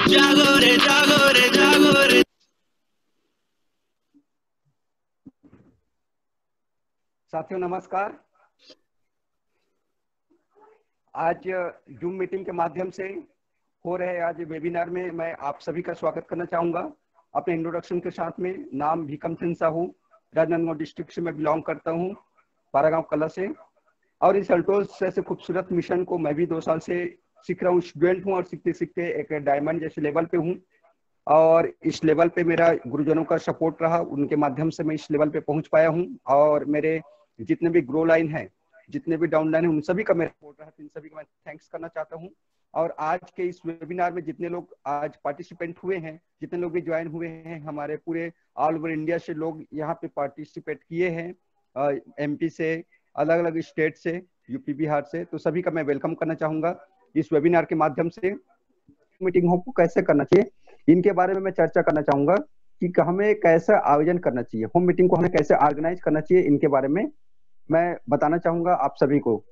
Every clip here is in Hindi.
जागो रे जागो रे जागो रे। साथियों नमस्कार। आज जूम मीटिंग के माध्यम से हो रहे आज वेबिनार में मैं आप सभी का स्वागत करना चाहूंगा। अपने इंट्रोडक्शन के साथ में नाम भीकम सिंह साहू, राजनांदगांव डिस्ट्रिक्ट से मैं बिलोंग करता हूं, पारागांव कला से। और इस अल्टोस जैसे खूबसूरत मिशन को मैं भी 2 साल से सीख रहा हूँ, स्टूडेंट हूँ और सीखते सीखते एक डायमंड जैसे लेवल पे हूँ। और इस लेवल पे मेरा गुरुजनों का सपोर्ट रहा, उनके माध्यम से मैं इस लेवल पे पहुंच पाया हूं। और मेरे जितने भी ग्रो लाइन है, जितने भी डाउन लाइन है, उन सभी का मेरा सपोर्ट रहा, तो इन सभी का मैं थैंक्स करना चाहता हूं। और आज के इस वेबिनार में जितने लोग आज पार्टिसिपेंट हुए हैं, जितने लोग भी ज्वाइन हुए हैं, हमारे पूरे ऑल ओवर इंडिया से लोग यहाँ पे पार्टिसिपेट किए हैं, एमपी से, अलग अलग स्टेट से, यूपी बिहार से, तो सभी का मैं वेलकम करना चाहूंगा। इस वेबिनार के माध्यम से मीटिंग को कैसे करना चाहिए, इनके बारे में मैं चर्चा करना चाहूंगा कि हमें कैसा आयोजन करना चाहिए, होम मीटिंग को हमें कैसे ऑर्गेनाइज करना चाहिए, इनके बारे में मैं बताना चाहूंगा आप सभी को।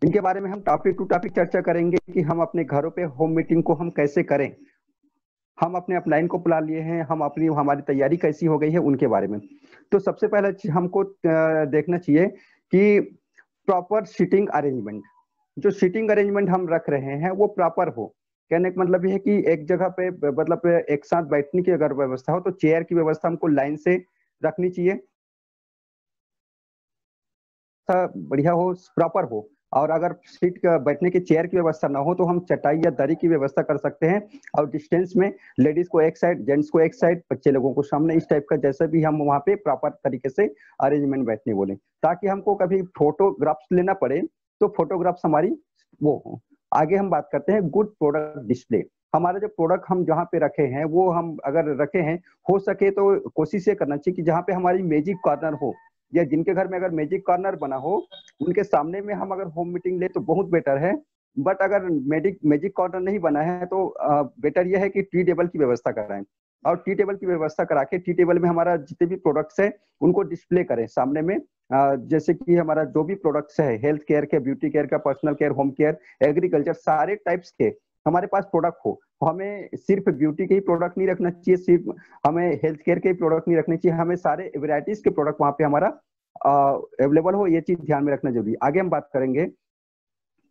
इनके बारे में हम टॉपिक टू टॉपिक चर्चा करेंगे कि हम अपने घरों पे होम मीटिंग को हम कैसे करें। हम अपने अपलाइन को बुला लिए हैं, हम अपनी हमारी तैयारी कैसी हो गई है उनके बारे में। तो सबसे पहले हमको देखना चाहिए कि प्रॉपर सीटिंग अरेंजमेंट, जो सीटिंग अरेंजमेंट हम रख रहे हैं वो प्रॉपर हो। कहने का मतलब ये है कि एक जगह पे मतलब एक साथ बैठने की अगर व्यवस्था हो तो चेयर की व्यवस्था हमको लाइन से रखनी चाहिए, बढ़िया हो, प्रॉपर हो। और अगर सीट का बैठने की चेयर की व्यवस्था ना हो तो हम चटाई या दरी की व्यवस्था कर सकते हैं। और डिस्टेंस में लेडीज को एक साइड, जेंट्स को एक साइड, बच्चे लोगों को सामने, इस टाइप का जैसे भी हम वहाँ पे प्रॉपर तरीके से अरेंजमेंट बैठने बोले, ताकि हमको कभी फोटोग्राफ्स लेना पड़े तो फोटोग्राफ्स हमारी वो हो। आगे हम बात करते हैं गुड प्रोडक्ट डिस्प्ले। हमारा जो प्रोडक्ट हम जहाँ पे रखे हैं वो हम अगर रखे हैं, हो सके तो कोशिश ये करना चाहिए कि जहाँ पे हमारी मैजिक कॉर्नर हो, या जिनके घर में अगर मैजिक कॉर्नर बना हो उनके सामने में हम अगर होम मीटिंग ले तो बहुत बेटर है। बट अगर मैजिक कॉर्नर नहीं बना है तो बेटर यह है कि टी टेबल की व्यवस्था कराएं। और टी टेबल की व्यवस्था करा के टी टेबल में हमारा जितने भी प्रोडक्ट्स है उनको डिस्प्ले करें सामने में। जैसे कि हमारा जो भी प्रोडक्ट्स है, हेल्थ केयर के, ब्यूटी केयर का, personal care, home care, agriculture, सारे टाइप्स के हमारे पास प्रोडक्ट हो। हमें सिर्फ ब्यूटी के ही प्रोडक्ट नहीं रखना चाहिए, सिर्फ हमें हेल्थ केयर के ही प्रोडक्ट नहीं रखने चाहिए, हमें सारे वेराइटीज के प्रोडक्ट वहां पे हमारा अवेलेबल हो, ये चीज ध्यान में रखना जरूरी है। आगे हम बात करेंगे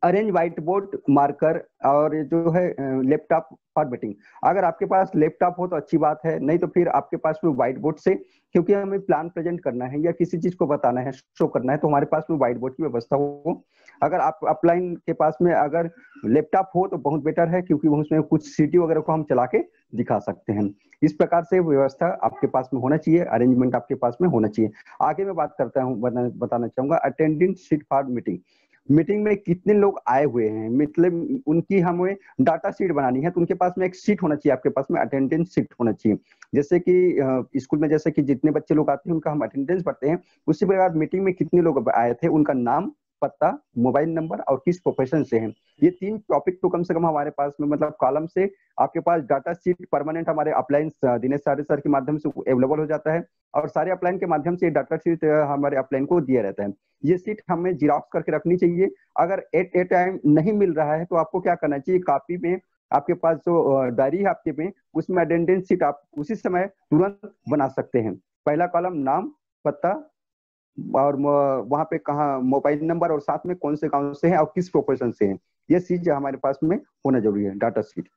अरेंज व्हाइट बोर्ड, मार्कर और जो है लैपटॉप फॉर मीटिंग। अगर आपके पास लैपटॉप हो तो अच्छी बात है, नहीं तो फिर आपके पास में व्हाइट बोर्ड से, क्योंकि हमें प्लान प्रेजेंट करना है या किसी चीज को बताना है, शो करना है, तो हमारे पास में व्हाइट बोर्ड की व्यवस्था हो। अगर आप अपलाइन के पास में अगर लैपटॉप हो तो बहुत बेटर है, क्योंकि उसमें कुछ सीटी वगैरह को हम चला के दिखा सकते हैं। इस प्रकार से व्यवस्था आपके पास में होना चाहिए, अरेंजमेंट आपके पास में होना चाहिए। आगे मैं बात करता हूँ, बताना चाहूंगा attendance sheet for meeting. Meeting में कितने लोग आए हुए हैं, मतलब उनकी हमें डाटा शीट बनानी है, तो उनके पास में एक शीट होना चाहिए, आपके पास में अटेंडेंस शीट होना चाहिए। जैसे कि स्कूल में जैसे कि जितने बच्चे लोग आते हैं उनका हम अटेंडेंस भरते हैं, उसी प्रकार मीटिंग में कितने लोग आए थे, उनका नाम, पता, मोबाइल नंबर और किस प्रोफेशन से हैं, ये 3 टॉपिक तो कम से कम हमारे पास में मतलब कॉलम से आपके पास डाटा शीट परमानेंट हमारे अपलाइन दिनेश सारे सर के माध्यम से अवेलेबल हो जाता है। और सारे अपलाइन के माध्यम से डाटा शीट हमारे अपलाइन को दिया रहता है। ये शीट हमें जिराक्स करके रखनी चाहिए। अगर एट ए टाइम नहीं मिल रहा है तो आपको क्या करना चाहिए, कॉपी में आपके पास जो डायरी है आपके में, उसमें अटेंडेंस शीट आप उसी समय तुरंत बना सकते हैं। पहला कॉलम नाम, पता और वहां पे कहाँ मोबाइल नंबर और साथ में कौन से गांव से हैं और किस प्रोफेशन से हैं, ये चीज हमारे पास में होना जरूरी है। डाटा शीट,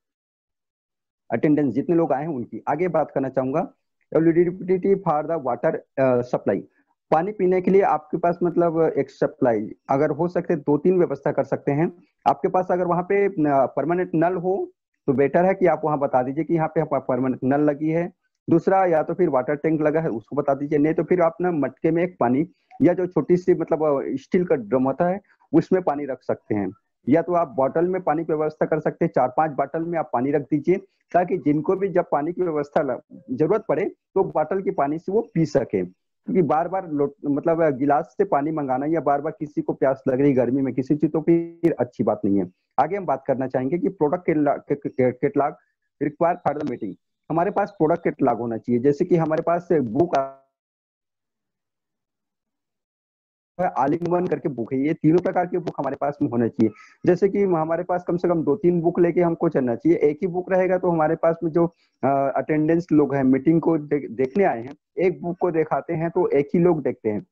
अटेंडेंस, जितने लोग आए हैं उनकी। आगे बात करना चाहूंगा eligibility for the water supply. पानी पीने के लिए आपके पास मतलब एक सप्लाई, अगर हो सके 2-3 व्यवस्था कर सकते हैं। आपके पास अगर वहां पे परमानेंट नल हो तो बेटर है कि आप वहां बता दीजिए कि यहाँ पे परमानेंट नल लगी है। दूसरा, या तो फिर वाटर टैंक लगा है उसको बता दीजिए, नहीं तो फिर आप ना मटके में एक पानी या जो छोटी सी मतलब स्टील का ड्रम होता है उसमें पानी रख सकते हैं, या तो आप बॉटल में पानी की व्यवस्था कर सकते हैं, 4-5 बॉटल में आप पानी रख दीजिए, ताकि जिनको भी जब पानी की व्यवस्था जरूरत पड़े तो बॉटल के पानी से वो पी सके। क्योंकि बार बार मतलब गिलास से पानी मंगाना या बार बार किसी को प्यास लग रही गर्मी में किसी चीज, तो फिर अच्छी बात नहीं है। आगे हम बात करना चाहेंगे कि product catalogue require for the meeting. हमारे पास प्रोडक्ट कैटलॉग होना चाहिए, जैसे कि हमारे पास बुक है ऑल इन वन करके बुक है। ये तीनों प्रकार की बुक हमारे पास में होना चाहिए। जैसे कि हमारे पास कम से कम 2-3 बुक लेके हमको चलना चाहिए। एक ही बुक रहेगा तो हमारे पास में जो अटेंडेंस लोग हैं, मीटिंग को देखने आए हैं, एक बुक को दिखाते हैं तो एक ही लोग देखते हैं।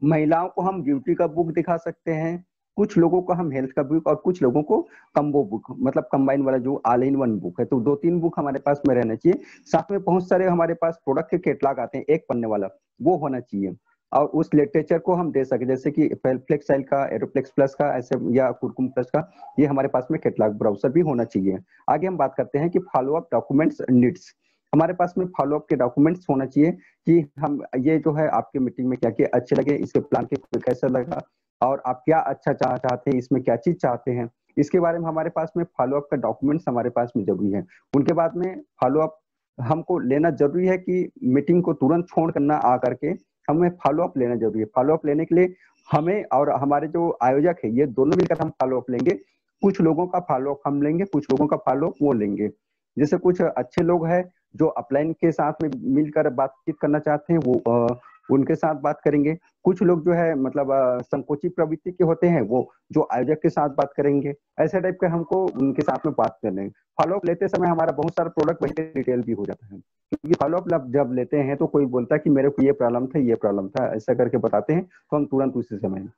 महिलाओं को हम ब्यूटी का बुक दिखा सकते हैं, कुछ लोगों को हम हेल्थ का बुक, और कुछ लोगों को कम्बो बुक, मतलब कंबाइन वाला जो ऑल इन वन बुक है। तो 2-3 बुक हमारे पास में रहना चाहिए। साथ में बहुत सारे हमारे पास प्रोडक्ट के कैटलॉग आते हैं, एक पन्ने वाला, वो होना चाहिए। और उस लिटरेचर को हम दे सके, जैसे कि फ्लेक्साइल का, एरोप्लेक्स प्लस का, ऐसे, या कुरकुम प्लस का, ये हमारे पास में कैटलॉग ब्राउजर भी होना चाहिए। आगे हम बात करते हैं कि फॉलो अप डॉक्यूमेंट्स नीड्स। हमारे पास में फॉलो अप के डॉक्यूमेंट्स होना चाहिए कि हम ये जो है आपके मीटिंग में क्या क्या अच्छे लगे, इसके प्लान के कैसा लगा, और आप क्या अच्छा चाहते हैं, इसमें क्या चीज चाहते हैं, इसके बारे में हमारे पास में फॉलो अप का डॉक्यूमेंट्स हमारे पास में जरूरी है। उनके बाद में फॉलो अप हमको लेना जरूरी है कि मीटिंग को तुरंत छोड़ करना आ करके हमें फॉलो अप लेना जरूरी है। फॉलो अप लेने के लिए हमें और हमारे जो आयोजक है, ये दोनों मिलकर हम फॉलो अप लेंगे। कुछ लोगों का फॉलो अप हम लेंगे, कुछ लोगों का फॉलो अप वो लेंगे। जैसे कुछ अच्छे लोग हैं जो अपलाइन के साथ में मिलकर बातचीत करना चाहते हैं, वो उनके साथ बात करेंगे। कुछ लोग जो है मतलब संकोची प्रवृत्ति के होते हैं, वो जो आयोजक के साथ बात करेंगे। ऐसे टाइप के हमको उनके साथ में बात करना है। फॉलो अप लेते समय हमारा बहुत सारा प्रोडक्ट वही डिटेल भी हो जाता है, क्योंकि फॉलो अप जब लेते हैं तो कोई बोलता है कि मेरे को ये प्रॉब्लम था, ये प्रॉब्लम था, ऐसा करके बताते हैं, तो हम तुरंत उसी समय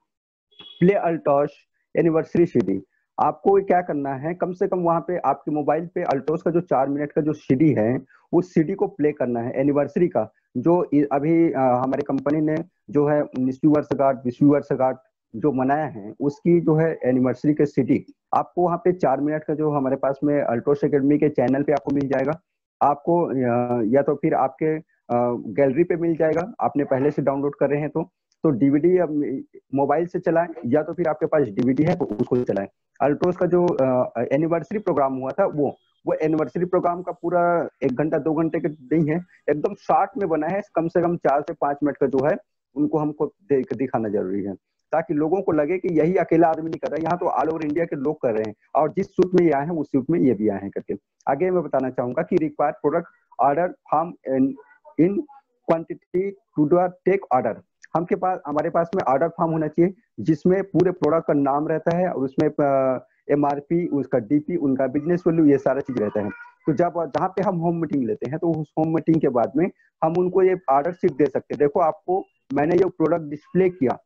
प्ले अल्टोस एनिवर्सरी सीडी। आपको क्या करना है, कम से कम वहां पे आपके मोबाइल पे अल्टोस का जो 4 मिनट का जो सीडी है, उस सीडी को प्ले करना है एनिवर्सरी का। जो अभी हमारी कंपनी ने जो है 19वीं वर्षगांठ, 20वीं वर्षगांठ जो मनाया है, उसकी जो है एनिवर्सरी के सीडी आपको वहाँ पे 4 मिनट का जो हमारे पास में अल्टोस एकेडमी के चैनल पे आपको मिल जाएगा। आपको या तो फिर आपके गैलरी पे मिल जाएगा, आपने पहले से डाउनलोड कर रहे हैं तो डीवीडी मोबाइल से चलाएं, या तो फिर आपके पास डीवीडी है तो उसको चलाएं। अल्ट्रोस का जो एनिवर्सरी प्रोग्राम हुआ था, वो एनिवर्सरी प्रोग्राम का पूरा 1 घंटा 2 घंटे के नहीं है, एकदम शॉर्ट में बना है। कम से कम 4 से 5 मिनट का जो है उनको हमको दिखाना जरूरी है, ताकि लोगों को लगे कि यही अकेला आदमी नहीं कर रहा है, यहाँ तो ऑल ओवर इंडिया के लोग कर रहे हैं, और जिस सूट में ये आए हैं उस सूट में ये भी आए हैं करके। आगे मैं बताना चाहूंगा कि required product order form in quantity to take order. हमारे पास में ऑर्डर फॉर्म होना चाहिए, जिसमें पूरे प्रोडक्ट का नाम रहता है, और उसमें एमआरपी, उसका डीपी, उनका बिजनेस वैल्यू, ये सारा चीज रहता है। तो जहाँ पे हम होम मीटिंग लेते हैं, तो उस होम मीटिंग के बाद में हम उनको ये ऑर्डर शीट दे सकते हैं। देखो, आपको मैंने ये प्रोडक्ट डिस्प्ले किया,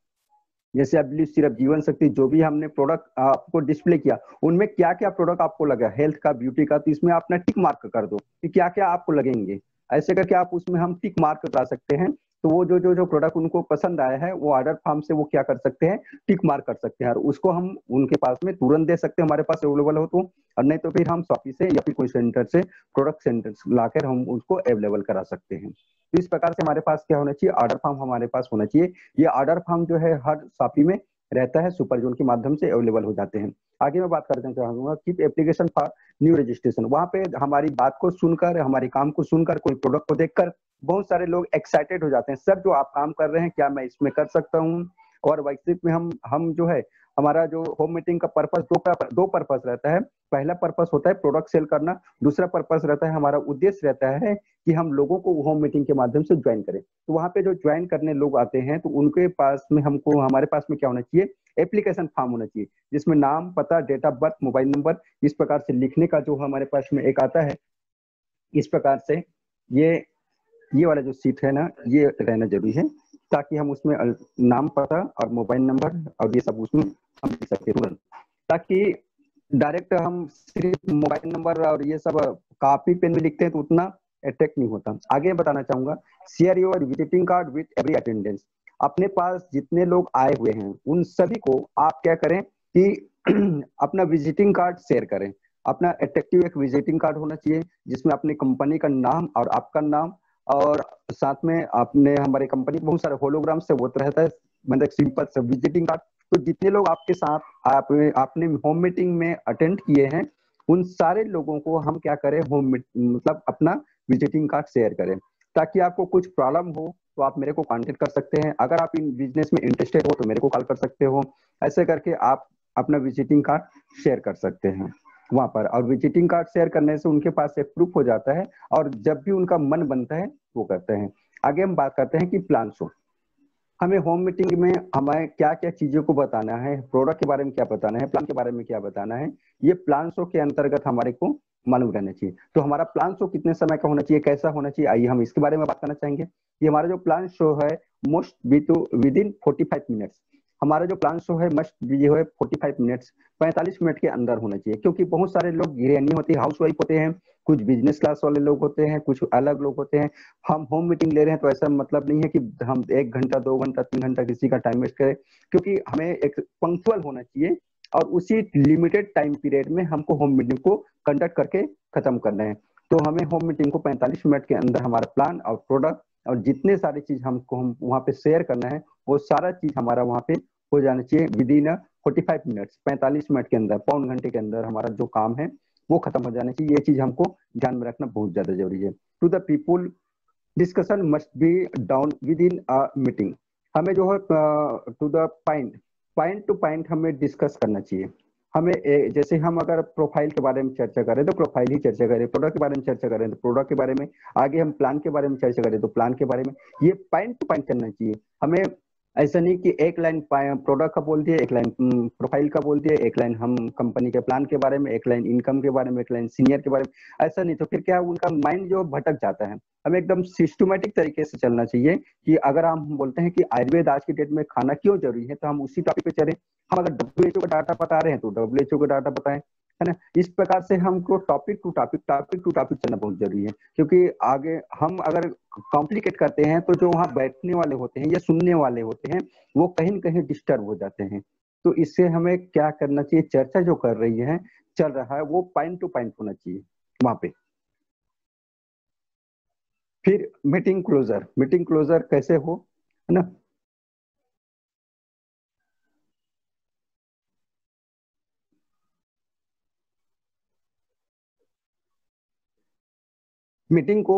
जैसे अभी सिर्फ जीवन शक्ति, जो भी हमने प्रोडक्ट आपको डिस्प्ले किया, उनमें क्या क्या प्रोडक्ट आपको लगा, हेल्थ का, ब्यूटी का, तो इसमें अपना टिक मार्क कर दो कि क्या क्या आपको लगेंगे। ऐसे करके आप उसमें हम टिक मार्क करा सकते हैं। तो वो जो प्रोडक्ट उनको पसंद आया है, वो ऑर्डर फॉर्म से वो क्या कर सकते हैं, टिक मार्क कर सकते हैं, और उसको हम उनके पास में तुरंत दे सकते हैं, हमारे पास अवेलेबल हो तो। और नहीं तो फिर हम शॉपी से या फिर कोई सेंटर से, प्रोडक्ट सेंटर लाकर हम उसको अवेलेबल करा सकते हैं। तो इस प्रकार से हमारे पास क्या होना चाहिए, ऑर्डर फॉर्म हमारे पास होना चाहिए। ये ऑर्डर फॉर्म जो है हर शॉपी में रहता है, सुपर जोन के माध्यम से अवेलेबल हो जाते हैं। आगे मैं बात करना चाहूंगा keep application for new registration. वहां पे हमारी बात को सुनकर, हमारे काम को सुनकर, कोई प्रोडक्ट को देखकर बहुत सारे लोग एक्साइटेड हो जाते हैं, सर जो आप काम कर रहे हैं क्या मैं इसमें कर सकता हूँ। और वैश्विक में हम जो है, हमारा जो होम मीटिंग का पर्पस, दो पर्पस रहता है। पहला पर्पस होता है प्रोडक्ट सेल करना, दूसरा पर्पस रहता है, हमारा उद्देश्य रहता है कि हम लोगों को होम मीटिंग के माध्यम से ज्वाइन करें। तो वहां पे जो ज्वाइन करने लोग आते हैं, तो उनके पास में हमारे पास में क्या होना चाहिए, एप्लीकेशन फॉर्म होना चाहिए, जिसमें नाम, पता, date of birth, mobile number, इस प्रकार से लिखने का जो हमारे पास में एक आता है। इस प्रकार से ये वाला जो सीट है ना, ये रहना जरूरी है, ताकि हम उसमें नाम, पता और मोबाइल नंबर और ये सब उसमें हम लिख सकते तुरंत, ताकि डायरेक्ट हम सिर्फ मोबाइल नंबर और ये सब कॉपी पेन में लिखते हैं तो उतना अट्रैक्ट नहीं होता। आगे बताना चाहूंगा, share your visiting card with every attendance. अपने पास जितने लोग आए हुए हैं उन सभी को आप क्या करें कि अपना विजिटिंग कार्ड शेयर करें। अपना अट्रैक्टिव एक विजिटिंग कार्ड होना चाहिए, जिसमें अपनी कंपनी का नाम और आपका नाम, और साथ में आपने हमारे कंपनी बहुत सारे होलोग्राम से वो रहता है, मतलब सिंपल से विजिटिंग कार्ड। तो जितने लोग आपके साथ आपने होम मीटिंग में अटेंड किए हैं, उन सारे लोगों को हम क्या करें, मतलब अपना विजिटिंग कार्ड शेयर करें, ताकि आपको कुछ प्रॉब्लम हो तो आप मेरे को कांटेक्ट कर सकते हैं। अगर आप इन बिजनेस में इंटरेस्टेड हो तो मेरे को कॉल कर सकते हो। ऐसे करके आप अपना विजिटिंग कार्ड शेयर कर सकते हैं वहां पर। और विजिटिंग कार्ड शेयर करने से उनके पास एक प्रूफ हो जाता है, और जब भी उनका मन बनता है वो करते हैं। आगे हम बात करते हैं कि प्लान शो। हमें होम मीटिंग में हमें क्या क्या चीजों को बताना है, प्रोडक्ट के बारे में क्या बताना है, प्लान के बारे में क्या बताना है, ये प्लान शो के अंतर्गत हमारे को मालूम रहना चाहिए। तो हमारा प्लान शो कितने समय का होना चाहिए, कैसा होना चाहिए, आइए हम इसके बारे में बात करना चाहेंगे। ये हमारा जो प्लान शो है most be to with in 45 minutes. हमारा जो प्लान शो है मस्ट बी जो है 45 मिनट्स, 45 मिनट के अंदर होना चाहिए। क्योंकि बहुत सारे लोग गृहिणी होती है, हाउस वाइफ होते हैं, कुछ बिजनेस क्लास वाले लोग होते हैं, कुछ अलग लोग होते हैं। हम होम मीटिंग ले रहे हैं तो ऐसा मतलब नहीं है कि हम 1 घंटा 2 घंटा 3 घंटा किसी का टाइम वेस्ट करें, क्योंकि हमें एक पंक्चुअल होना चाहिए और उसी लिमिटेड टाइम पीरियड में हमको होम मीटिंग को कंडक्ट करके खत्म करना है। तो हमें होम मीटिंग को 45 मिनट के अंदर हमारा प्लान और प्रोडक्ट और जितने सारी चीज हमको हम वहाँ पे शेयर करना है वो सारा चीज हमारा वहाँ पे हो जाना चाहिए विद इन 45 मिनट्स, 45 मिनट के अंदर, पौन घंटे के अंदर हमारा जो काम है वो खत्म हो जाना चाहिए। ये चीज हमको ध्यान में रखना बहुत ज्यादा जरूरी है। To the people discussion must be down with in a meeting. हमें जो है to the point, point to point हमें डिस्कस करना चाहिए। हमें जैसे हम अगर प्रोफाइल के बारे में चर्चा करें तो प्रोफाइल ही चर्चा करें, प्रोडक्ट के बारे में चर्चा करें तो प्रोडक्ट के बारे में, आगे हम प्लान के बारे में चर्चा करें तो प्लान के बारे में। ये पॉइंट टू पॉइंट करना चाहिए हमें। ऐसा नहीं कि एक लाइन प्रोडक्ट का बोल दिया, एक लाइन प्रोफाइल का बोल दिया, एक लाइन हम कंपनी के प्लान के बारे में, एक लाइन इनकम के बारे में, एक लाइन सीनियर के बारे में। ऐसा नहीं, तो फिर क्या उनका माइंड जो भटक जाता है। हमें एकदम सिस्टमेटिक तरीके से चलना चाहिए कि अगर हम बोलते हैं कि आयुर्वेद आज की डेट में खाना क्यों जरूरी है तो हम उसी टॉपिक पे चलें। हम अगर डब्ल्यूएचओ का डाटा बता रहे हैं तो डब्ल्यूएचओ का डाटा बताएं, है ना। इस प्रकार से हमको topic to topic, topic to topic चलना बहुत जरूरी है। क्योंकि आगे हम अगर कॉम्प्लिकेट करते हैं तो जो वहाँ बैठने वाले होते हैं या सुनने वाले होते हैं वो कहीं न कहीं डिस्टर्ब हो जाते हैं। तो इससे हमें क्या करना चाहिए, चर्चा जो कर रही है चल रहा है वो पॉइंट टू पॉइंट होना चाहिए वहां पे। फिर मीटिंग क्लोजर, मीटिंग क्लोजर कैसे हो, है ना। मीटिंग को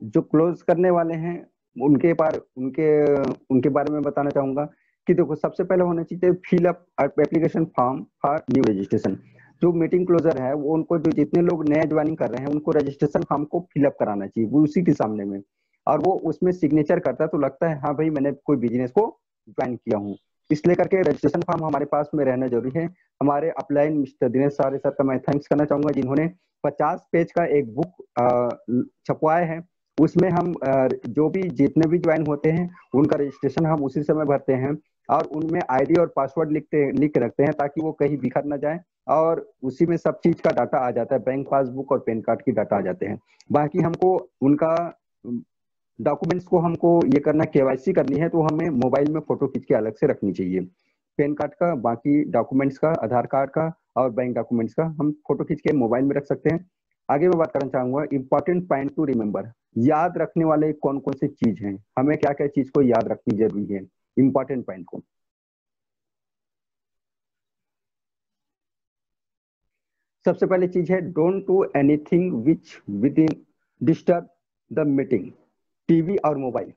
जो क्लोज करने वाले हैं उनके बारे उनके बारे में बताना चाहूंगा कि देखो सबसे पहले होना चाहिए fill up application form for new registration. जो मीटिंग क्लोजर है वो उनको, जो जितने लोग नए ज्वाइनिंग कर रहे हैं उनको रजिस्ट्रेशन फॉर्म को फिलअप कराना चाहिए, वो उसी के सामने में। और वो उसमें सिग्नेचर करता है तो लगता है हाँ भाई मैंने कोई बिजनेस को ज्वाइन किया हूँ। इसलिए करके रजिस्ट्रेशन फॉर्म हमारे पास में रहना जरूरी है। हमारे अपलाइन मिस्टर दिनेश सारे सर का मैं थैंक्स करना चाहूंगा जिन्होंने 50 पेज का एक बुक छपवाए हैं। उसमें हम जो भी जितने भी ज्वाइन होते हैं उनका रजिस्ट्रेशन हम उसी समय भरते हैं और उनमें आईडी और पासवर्ड लिख के रखते हैं ताकि वो कहीं बिखर ना जाए। और उसी में सब चीज का डाटा आ जाता है, बैंक पासबुक और पैन कार्ड की डाटा आ जाते हैं। बाकी हमको उनका डॉक्यूमेंट्स को हमको ये करना, केवाईसी करनी है तो हमें मोबाइल में फोटो खींच के अलग से रखनी चाहिए। पैन कार्ड का, बाकी डॉक्यूमेंट्स का, आधार कार्ड का और बैंक डॉक्यूमेंट्स का हम फोटो खींच के मोबाइल में रख सकते हैं। आगे मैं बात करना चाहूंगा इंपॉर्टेंट पॉइंट टू रिमेंबर। याद रखने वाले कौन कौन सी चीज हैं, हमें क्या क्या चीज को याद रखनी जरूरी है इंपॉर्टेंट पॉइंट को। सबसे पहली चीज है don't do anything which with in disturb the meeting. TV और मोबाइल,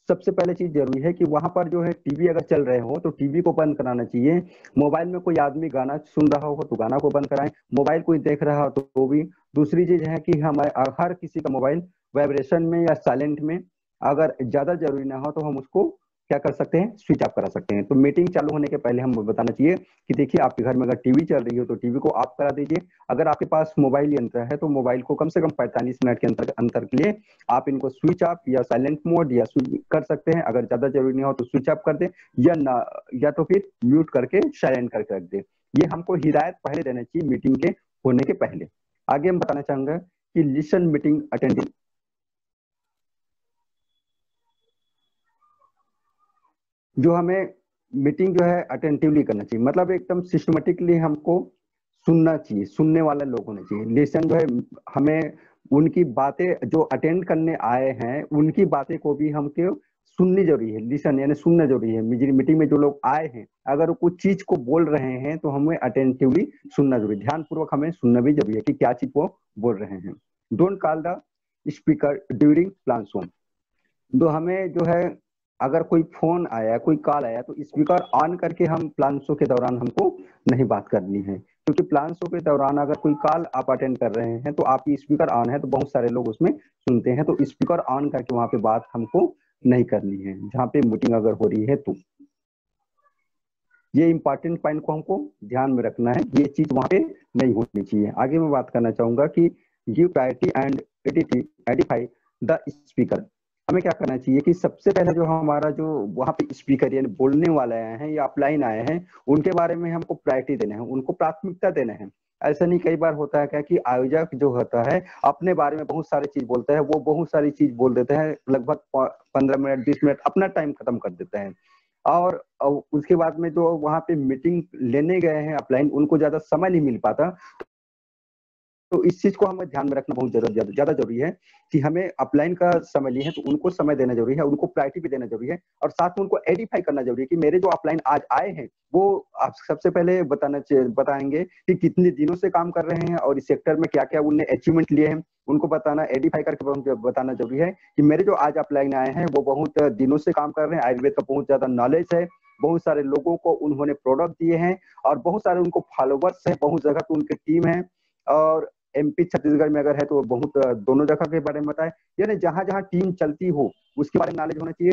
सबसे पहले चीज जरूरी है कि वहां पर जो है टीवी अगर चल रहे हो तो टीवी को बंद कराना चाहिए। मोबाइल में कोई आदमी गाना सुन रहा हो तो गाना को बंद कराएं, मोबाइल कोई देख रहा हो तो भी। दूसरी चीज है कि हमारे हर किसी का मोबाइल वाइब्रेशन में या साइलेंट में, अगर ज्यादा जरूरी ना हो तो हम उसको क्या कर सकते हैं, स्विच ऑफ करा सकते हैं। तो मीटिंग चालू होने के पहले हम बताना चाहिए कि देखिए आपके घर में अगर टीवी चल रही हो तो टीवी को ऑफ करा दीजिए। अगर आपके पास मोबाइल यंत्र है तो मोबाइल को कम से कम 45 मिनट के अंतर के लिए आप इनको स्विच ऑफ या साइलेंट मोड या कर सकते हैं। अगर ज्यादा जरूरी नहीं हो तो स्विच ऑफ कर दे या ना, या तो फिर म्यूट करके साइलेंट करके रख दे। ये हमको हिदायत पहले देना चाहिए मीटिंग के होने के पहले। आगे हम बताना चाहूंगा कि लिसन मीटिंग अटेंडिंग। जो हमें मीटिंग जो है अटेंटिवली करना चाहिए, मतलब एकदम सिस्टमेटिकली हमको सुनना चाहिए, सुनने वाला लोग होने चाहिए। लिसन जो है हमें उनकी बातें, जो अटेंड करने आए हैं उनकी बातें को भी हमको सुननी जरूरी है। लिसन यानी सुनना जरूरी है। मीटिंग में जो लोग आए हैं अगर वो कुछ चीज को बोल रहे हैं तो हमें अटेंटिवली सुनना जरूरी है, ध्यान पूर्वक हमें सुनना भी जरूरी है कि क्या चीज वो बोल रहे हैं। Don't call the speaker during plan show. तो हमें जो है अगर कोई फोन आया, कोई कॉल आया तो स्पीकर ऑन करके हम प्लान शो के दौरान हमको नहीं बात करनी है। क्योंकि प्लान शो के दौरान अगर कोई कॉल आप अटेंड कर रहे हैं तो आपकी स्पीकर ऑन है तो बहुत सारे लोग उसमें सुनते हैं, तो स्पीकर ऑन करके वहां पे बात हमको नहीं करनी है जहाँ पे मीटिंग अगर हो रही है तो। ये इंपॉर्टेंट पॉइंट को हमको ध्यान में रखना है, ये चीज वहां पे नहीं होनी चाहिए। आगे मैं बात करना चाहूंगा कि give priority and Edify the speaker. हमें क्या करना चाहिए कि सबसे पहले जो हमारा जो वहाँ पे स्पीकर यानी बोलने वाले आए हैं या अपलाइन आए हैं, उनके बारे में हमको प्रायोरिटी देना है, उनको प्राथमिकता देना है। ऐसा नहीं, कई बार होता है क्या कि आयोजक जो होता है अपने बारे में बहुत सारी चीज बोलता है, वो बहुत सारी चीज बोल देते हैं, लगभग 15 मिनट 20 मिनट अपना टाइम खत्म कर देते हैं। और उसके बाद में जो वहां पे मीटिंग लेने गए हैं अपलाइन, उनको ज्यादा समय नहीं मिल पाता। तो इस चीज को हमें ध्यान में रखना बहुत ज्यादा जरूरी है कि हमें अपलाइन का समय लिए हैं तो उनको समय देना जरूरी है, उनको प्रायोरिटी भी देना जरूरी है, और साथ में उनको एडिफाई करना जरूरी है कि मेरे जो अपलाइन आज आए हैं वो आप सबसे पहले बताएंगे कि कितने दिनों से काम कर रहे हैं और इस सेक्टर में क्या क्या उनने अचीवमेंट लिए हैं, उनको बताना, एडिफाई करके बताना जरूरी है कि मेरे जो आज अपलाइन आए हैं वो बहुत दिनों से काम कर रहे हैं, आयुर्वेद का बहुत ज्यादा नॉलेज है, बहुत सारे लोगों को उन्होंने प्रोडक्ट दिए हैं और बहुत सारे उनको फॉलोवर्स है, बहुत जगह तो उनकी टीम है, और एमपी छत्तीसगढ़ में अगर है तो बहुत दोनों जगह के बारे में बताए, यानी जहां जहां टीम चलती हो उसके बारे में नॉलेज होना चाहिए।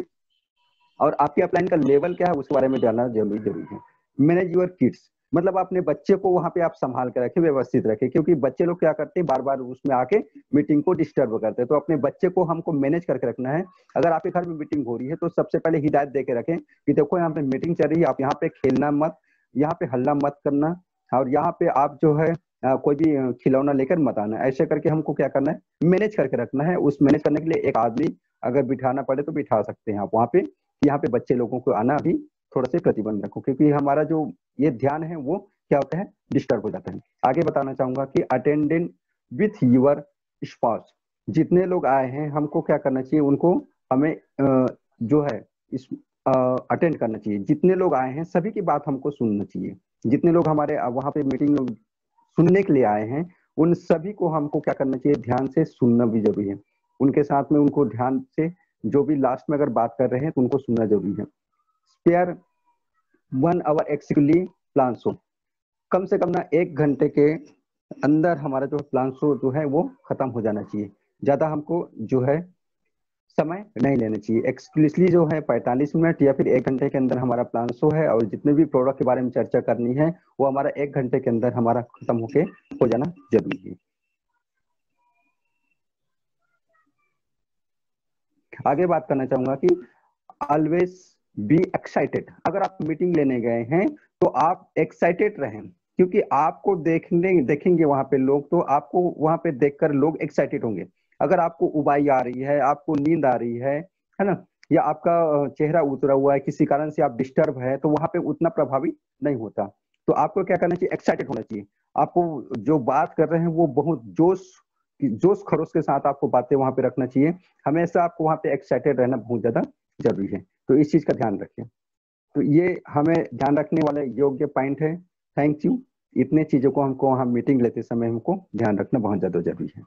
और आपके अपलाइन का लेवल क्या है उसके बारे में जानना जरूरी है। मैनेज योर किड्स, मतलब अपने बच्चे को वहां पे आप संभाल के रखें, व्यवस्थित रखें, क्योंकि बच्चे लोग क्या करते हैं बार बार उसमें आके मीटिंग को डिस्टर्ब करते हैं। तो अपने बच्चे को हमको मैनेज करके रखना है। अगर आपके घर में मीटिंग हो रही है तो सबसे पहले हिदायत दे के रखें कि देखो यहाँ पे मीटिंग चल रही है, आप यहाँ पे खेलना मत, यहाँ पे हल्ला मत करना, और यहाँ पे आप जो है कोई भी खिलौना लेकर मत आना। ऐसे करके हमको क्या करना है, मैनेज करके रखना है। उस मैनेज करने के लिए एक आदमी अगर बिठाना पड़े तो बिठा सकते हैं आप वहाँ पे, यहाँ पे बच्चे लोगों को आना भी थोड़ा से प्रतिबंध रखो, क्योंकि हमारा जो ये ध्यान है वो क्या होता है, डिस्टर्ब हो जाता है। आगे बताना चाहूंगा कि अटेंडेंट विथ यूर स्पाउस, जितने लोग आए हैं हमको क्या करना चाहिए, उनको हमें जो है इस अटेंड करना चाहिए। जितने लोग आए हैं सभी की बात हमको सुनना चाहिए। जितने लोग हमारे वहाँ पे मीटिंग सुनने के लिए आए हैं उन सभी को हमको क्या करना चाहिए, ध्यान से सुनना भी जरूरी है। उनके साथ में उनको ध्यान से जो भी लास्ट में अगर बात कर रहे हैं तो उनको सुनना जरूरी है। Spare 1 hour actually plan show, कम से कम ना 1 घंटे के अंदर हमारा जो प्लान शो जो है वो खत्म हो जाना चाहिए। ज्यादा हमको जो है समय नहीं लेना चाहिए। एक्सक्लूसिवली जो है 45 मिनट या फिर 1 घंटे के अंदर हमारा प्लान शो है, और जितने भी प्रोडक्ट के बारे में चर्चा करनी है वो हमारा 1 घंटे के अंदर हमारा खत्म होके हो जाना जरूरी है। आगे बात करना चाहूंगा कि ऑलवेज बी एक्साइटेड। अगर आप मीटिंग लेने गए हैं तो आप एक्साइटेड रहें, क्योंकि आपको देखेंगे वहां पे लोग, तो आपको वहां पे देखकर लोग एक्साइटेड होंगे। अगर आपको उबाई आ रही है, आपको नींद आ रही है ना, या आपका चेहरा उतरा हुआ है, किसी कारण से आप डिस्टर्ब है, तो वहां पे उतना प्रभावी नहीं होता। तो आपको क्या करना चाहिए, एक्साइटेड होना चाहिए। आपको जो बात कर रहे हैं वो बहुत जोश खरोश के साथ आपको बातें वहां पे रखना चाहिए। हमेशा आपको वहां पे एक्साइटेड रहना बहुत ज्यादा जरूरी है। तो इस चीज का ध्यान रखें। तो ये हमें ध्यान रखने वाले योग्य पॉइंट है। Thank you. इतने चीजों को हमको वहाँ मीटिंग लेते समय हमको ध्यान रखना बहुत ज्यादा जरूरी है।